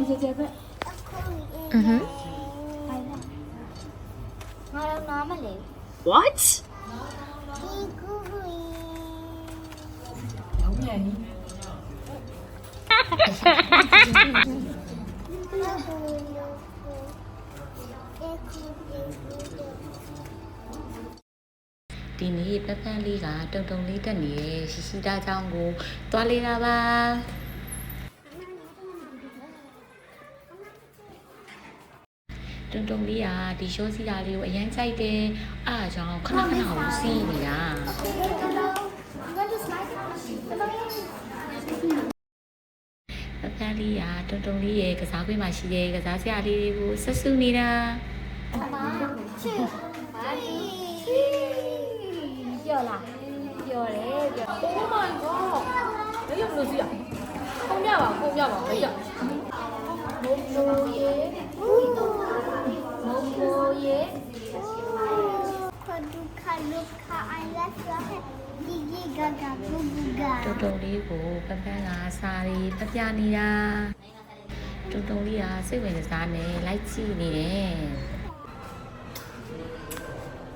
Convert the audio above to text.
姐姐呗。ငါတော့နားမလဲ What? ဒီကူကူ 有眼你。ဒီနေ့ပပန်းလေးကတုံတုံလေးတက်နေရဲ့ရှိရှိသားချောင်းကိုတွားလေးတာပါတုံတုံလေးကဒီရှောစီတာလေးကိုအရင်ကြိုက်တယ်အားအကြောင်းခဏခဏကိုစီးနေတာပပန်းလေးကတုံတုံလေးရဲ့ကစားကွင်းမှာရှိတဲ့ကစားစရာလေးတွေကိုဆက်စုနေတာ ပြောလားပြောတယ်ပြော Oh my god！ 没有没有这样，后面吧，后面吧，没有。မိုးမိုးရေမိုးမိုးရေခဒုခလုခအိုင်လက်ဆာဒီဂီဂါဂါဘူဘူဂါ တုံတုံလေးကိုပပန်းကစားလေးပပြနေတာတုံတုံလေးကစိတ်ဝင်စားနေလိုက်ကြည့်နေတယ်